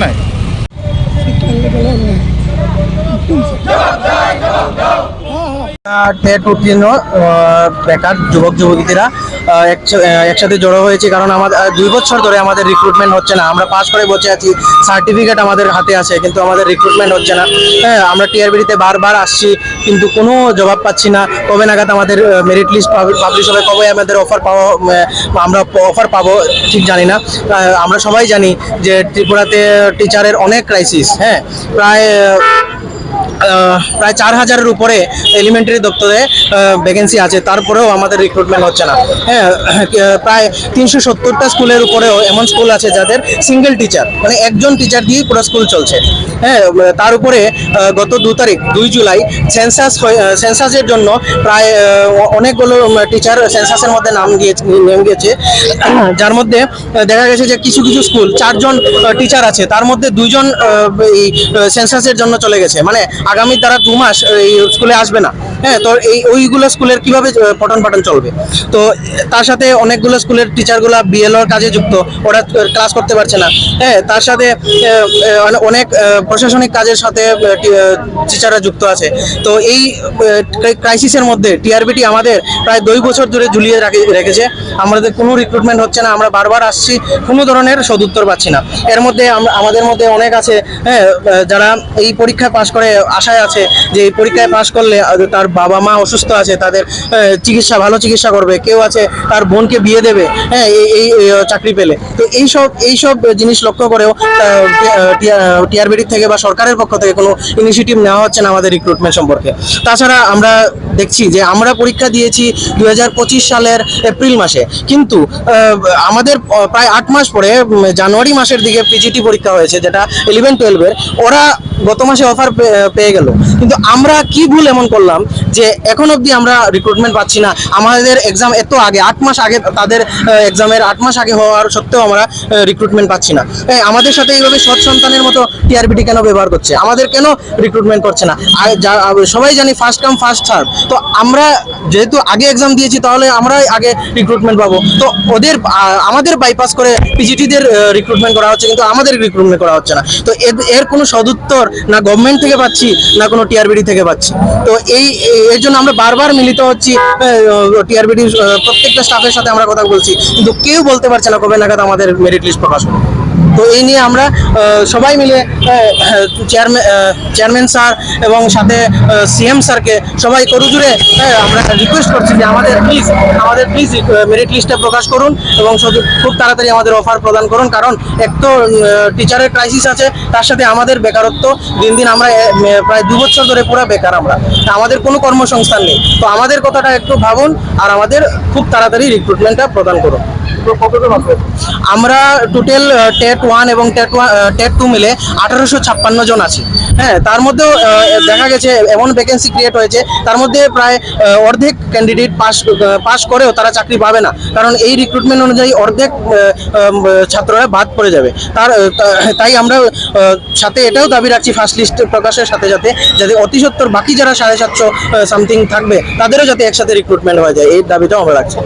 নাই টেট উত্তীর্ণ বেকার যুবক যুবতীরা একসাথে জড়ো হয়েছে, কারণ আমাদের 2 বছর ধরে আমাদের রিক্রুটমেন্ট হচ্ছে না। আমরা পাস করে বসে আছি, সার্টিফিকেট আমাদের হাতে আছে, কিন্তু আমাদের রিক্রুটমেন্ট হচ্ছে না। হ্যাঁ, আমরা টিআরবিতে বারবার আসছি, কিন্তু কোনো জবাব পাচ্ছি না। কবে নাগাদ আমাদের মেরিট লিস্ট পাবলিশ হবে, কবে আমাদের আমরা অফার পাবো ঠিক জানি না। আমরা সবাই জানি যে ত্রিপুরাতে টিচারের অনেক ক্রাইসিস। হ্যাঁ, প্রায় 4000-এর উপরে এলিমেন্টারি দপ্তরে ভ্যাকেন্সি আছে, তারপরেও আমাদের রিক্রুটমেন্ট হচ্ছে না। হ্যাঁ, প্রায় 370টা স্কুলের উপরেও এমন স্কুল আছে যাদের সিঙ্গেল টিচার, মানে একজন টিচার দিয়েই পুরো স্কুল চলছে। হ্যাঁ, তার উপরে গত 2 জুলাই সেন্সাসের জন্য প্রায় অনেকগুলো টিচার সেন্সাসের মধ্যে নাম গিয়েছে, যার মধ্যে দেখা গেছে যে কিছু কিছু স্কুল 4 জন টিচার আছে, তার মধ্যে 2 জন এই সেন্সাসের জন্য চলে গেছে। মানে আগামী তারা 2 মাস এই স্কুলে আসবে না। হ্যাঁ, তো ওইগুলো স্কুলের কিভাবে পঠন পাঠন চলবে? তো তার সাথে অনেকগুলো স্কুলের টিচারগুলো বিএলওর কাজে যুক্ত, ওরা ক্লাস করতে পারছে না। হ্যাঁ, তার সাথে অনেক প্রশাসনিক কাজের সাথে টিচাররা যুক্ত আছে। তো এই ক্রাইসিসের মধ্যে টিআরবিটি আমাদের প্রায় 2 বছর ধরে ঝুলিয়ে রেখেছে। আমাদের কোনো রিক্রুটমেন্ট হচ্ছে না, আমরা বারবার আসছি, কোনো ধরনের সদুত্তর পাচ্ছি না। এর মধ্যে আমাদের মধ্যে অনেক আছে, হ্যাঁ, যারা এই পরীক্ষায় পাশ করে আশায় আছে যে এই পরীক্ষায় পাশ করলে তার বাবা মা অসুস্থ আছে, তাদের ভালো চিকিৎসা করবে। কেউ আছে তার বোনকে বিয়ে দেবে, হ্যাঁ, এই চাকরি পেলে। তো এইসব জিনিস লক্ষ্য করেও টিআরবিটি থেকে বা সরকারের পক্ষ থেকে কোনো ইনিশিয়েটিভ নেওয়া হচ্ছে না আমাদের রিক্রুটমেন্ট সম্পর্কে। তাছাড়া আমরা দেখছি যে আমরা পরীক্ষা দিয়েছি 2025 সালের এপ্রিল মাসে, কিন্তু আমাদের প্রায় 8 মাস পরে জানুয়ারি মাসের দিকে পিজিটি পরীক্ষা হয়েছে, যেটা 11-12-এর। ওরা গত মাসে অফার পেয়ে গেল, কিন্তু আমরা কি ভুল এমন করলাম যে এখন অবধি আমরা রিক্রুটমেন্ট পাচ্ছি না? আমাদের এক্সাম এত আগে, 8 মাস আগে, তাদের এক্সামের 8 মাস আগে হওয়ার সত্ত্বেও আমরা রিক্রুটমেন্ট পাচ্ছি না। আমাদের সাথে এইভাবে সৎ সন্তানের মতো টিআরবিটি কেন ব্যবহার করছে? আমাদের কেন রিক্রুটমেন্ট করছে না? সবাই জানি ফার্স্ট কাম ফার্স্ট সার্ভ। তো আমরা যেহেতু আগে এক্সাম দিয়েছি, তাহলে আমরাই আগে রিক্রুটমেন্ট পাবো। তো আমাদের বাইপাস করে পিজিটিদের রিক্রুটমেন্ট করা হচ্ছে, কিন্তু আমাদের রিক্রুটমেন্ট করা হচ্ছে না। তো এর কোনো সদুত্তর না গভর্নমেন্ট থেকে পাচ্ছি, না কোনো টিআরবিটি থেকে পাচ্ছি। তো এর জন্য আমরা বারবার মিলিত হচ্ছি, টিআরবিটির প্রত্যেকটা স্টাফের সাথে আমরা কথা বলছি, কিন্তু কেউ বলতে পারছে না কবে নাগাদ আমাদের মেরিট লিস্ট প্রকাশ হবে। তো এই নিয়ে আমরা সবাই মিলে চেয়ারম্যান স্যার এবং সাথে সিএম স্যারকে সবাই করজোড়ে আমরা রিকোয়েস্ট করছি যে আমাদের প্লিজ মেরিট লিস্টটা প্রকাশ করুন এবং খুব তাড়াতাড়ি আমাদের অফার প্রদান করুন। কারণ এক তো টিচারের ক্রাইসিস আছে, তার সাথে আমাদের বেকারত্ব দিন দিন, আমরা প্রায় 2 বছর ধরে পুরো বেকার, আমাদের কোনো কর্মসংস্থান নেই। তো আমাদের কথাটা একটু ভাবুন আর আমাদের খুব তাড়াতাড়ি রিক্রুটমেন্টটা প্রদান করুন। আমরা টোটাল টেট 1 এবং টেট 2 মিলে 1856 জন আছি। হ্যাঁ, তার মধ্যেও দেখা গেছে এমন ভ্যাকেন্সি ক্রিয়েট হয়েছে, তার মধ্যে প্রায় অর্ধেক ক্যান্ডিডেট পাস করেও তারা চাকরি পাবে না, কারণ এই রিক্রুটমেন্ট অনুযায়ী অর্ধেক ছাত্ররা বাদ পড়ে যাবে। তাই আমরা সাথে এটাও দাবি রাখছি ফার্স্ট লিস্ট প্রকাশের সাথে সাথে, যাতে অতি সত্বর বাকি যারা 750 সামথিং থাকবে তাদেরও যাতে একসাথে রিক্রুটমেন্ট হয়ে যায়, এই দাবিটাও আমরা রাখছি।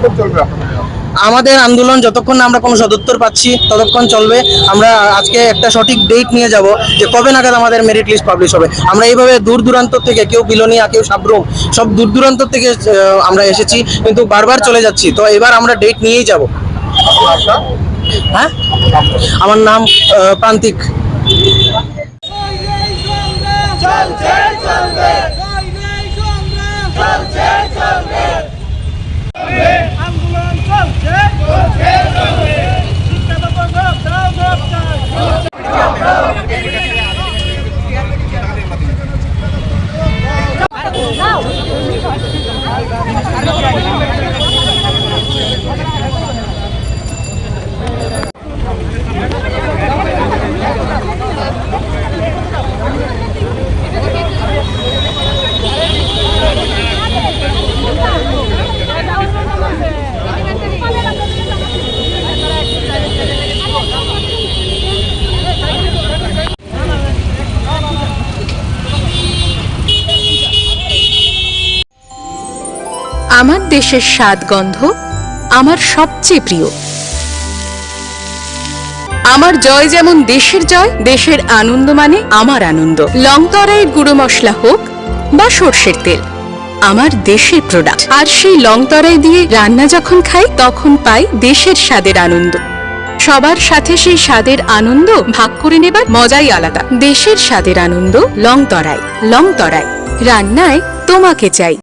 আমাদের আন্দোলন যতক্ষণ না আমরা কোনো সদুত্তর পাচ্ছি ততক্ষণ চলবে। আমরা আজকে একটা সঠিক ডেট নিয়ে যাব যে কবে নাগাদ আমাদের মেরিট লিস্ট পাবলিশ হবে। আমরা এইভাবে দূর দূরান্ত থেকে, কেউ বিলোনিয়া, কেউ সাবরুম, সব দূর দূরান্ত থেকে আমরা এসেছি, কিন্তু বারবার চলে যাচ্ছি। তো এবার আমরা ডেট নিয়েই যাব। হ্যাঁ, আমার নাম প্রান্তিক। আমার দেশের স্বাদ গন্ধ আমার সবচেয়ে প্রিয়। আমার জয় যেমন দেশের জয়, দেশের আনন্দ মানে আমার আনন্দ। লংতরাইয়ের গুঁড়ো মশলা হোক বা সর্ষের তেল, আমার দেশের প্রোডাক্ট। আর সেই লংতরাই দিয়ে রান্না যখন খাই তখন পাই দেশের স্বাদের আনন্দ। সবার সাথে সেই স্বাদের আনন্দ ভাগ করে নেবার মজাই আলাদা। দেশের স্বাদের আনন্দ লংতরাই। লংতরাই, রান্নায় তোমাকে চাই।